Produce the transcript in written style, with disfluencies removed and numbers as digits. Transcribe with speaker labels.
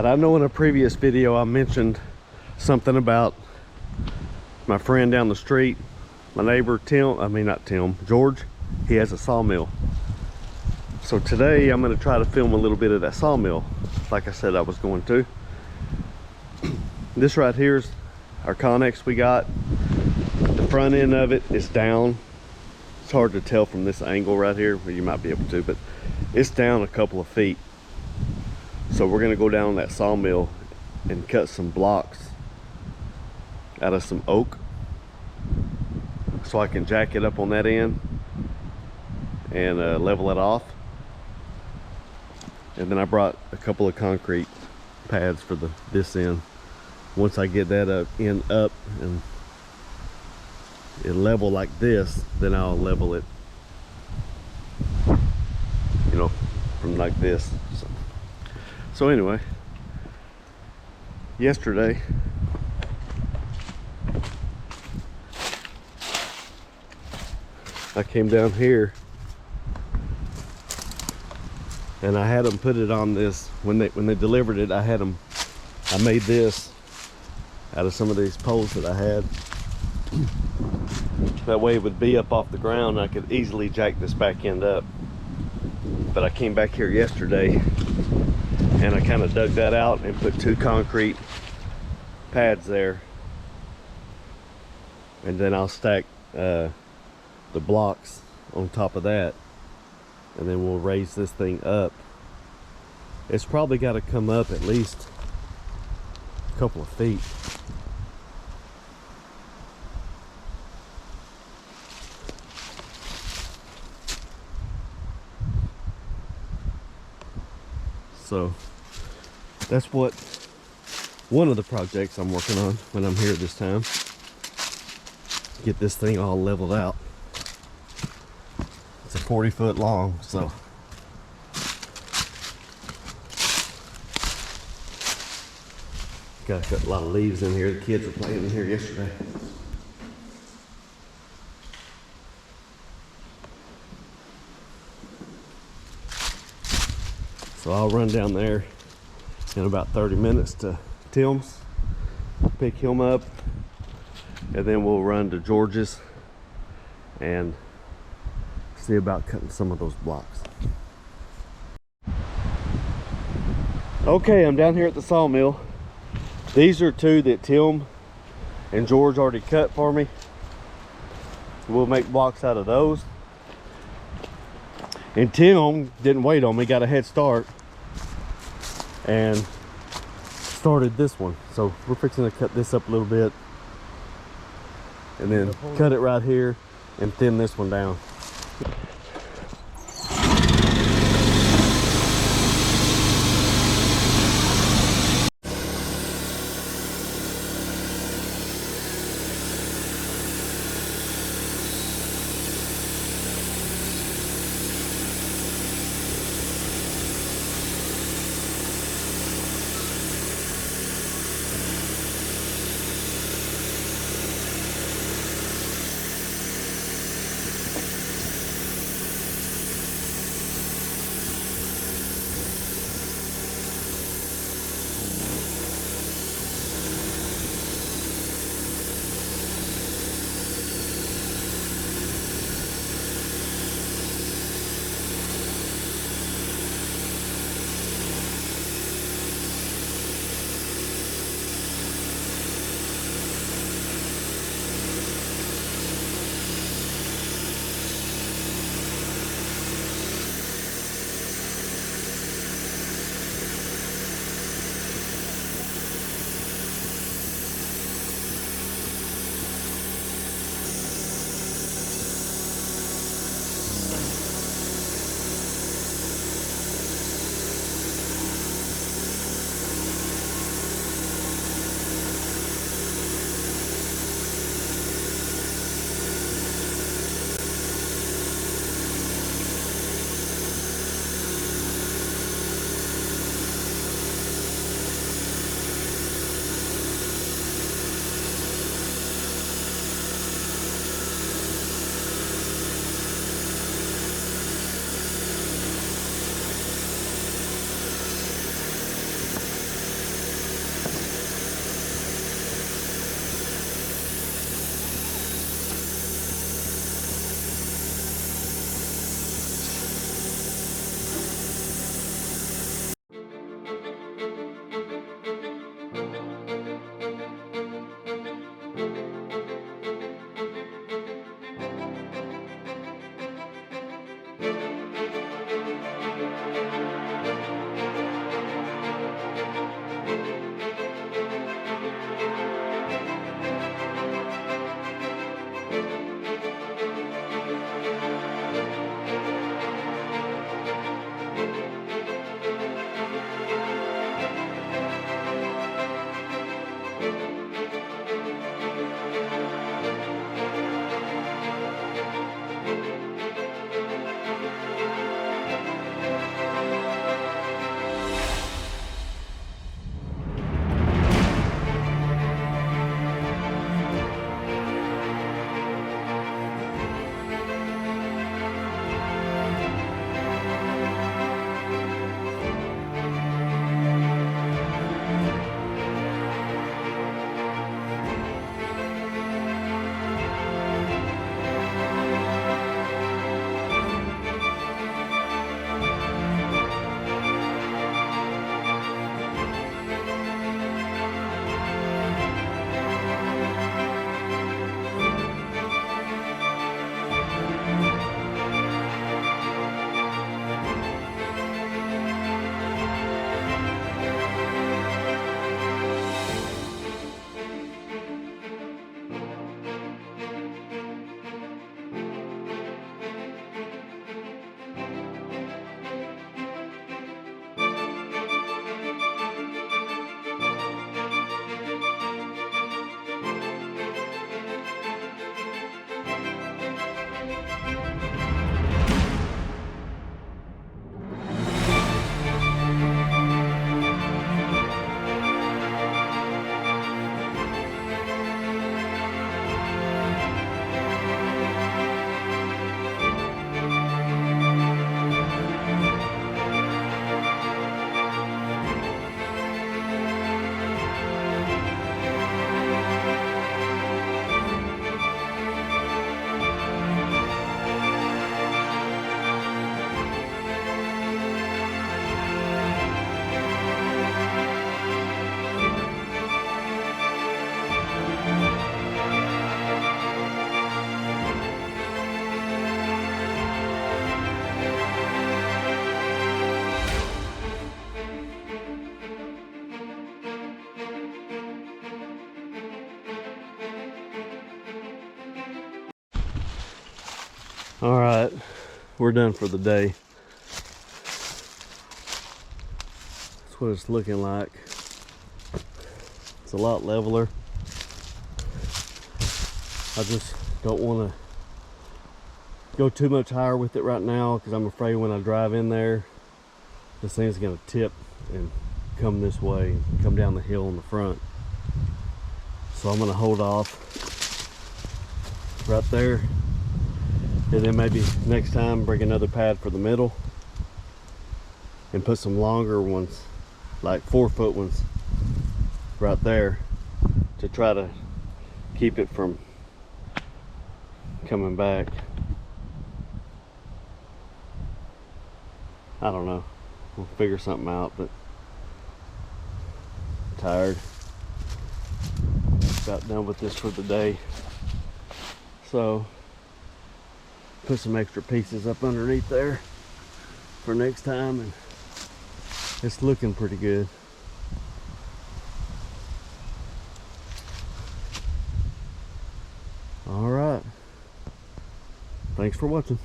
Speaker 1: right, I know in a previous video I mentioned something about my friend down the street, my neighbor George. He has a sawmill. So today I'm going to try to film a little bit of that sawmill, like I said I was going to. This right here is our Connex we got. The front end of it is down. It's hard to tell from this angle right here, well, you might be able to, but it's down a couple of feet. So we're going to go down that sawmill and cut some blocks out of some oak so I can jack it up on that end and level it off. And then I brought a couple of concrete pads for this end. Once I get that end up and it level like this, then I'll level it, you know, from like this. So anyway, yesterday I came down here and I had them put it on this. When they delivered it, I made this out of some of these poles that I had. That way it would be up off the ground and I could easily jack this back end up. But I came back here yesterday and I kind of dug that out and put 2 concrete pads there. And then I'll stack the blocks on top of that. And then we'll raise this thing up. It's probably got to come up at least a couple of feet. So that's one of the projects I'm working on when I'm here this time. Get this thing all leveled out. It's a 40-foot long, so got a lot of leaves in here. The kids were playing in here yesterday. So I'll run down there in about 30 minutes to Tim's, pick him up, and then we'll run to George's and see about cutting some of those blocks. Okay, I'm down here at the sawmill. These are 2 that Tim and George already cut for me. We'll make blocks out of those. And Tim didn't wait on me, got a head start and started this one. So we're fixing to cut this up a little bit and then cut it right here and thin this one down. All right, we're done for the day. That's what it's looking like. It's a lot leveler. I just don't want to go too much higher with it right now because I'm afraid when I drive in there, this thing's going to tip and come this way, come down the hill in the front. So I'm going to hold off right there, and then maybe next time bring another pad for the middle and put some longer ones, like 4-foot ones right there, to try to keep it from coming back. I don't know, we'll figure something out, but I'm tired. About done with this for the day. So put some extra pieces up underneath there for next time, and it's looking pretty good. All right, thanks for watching.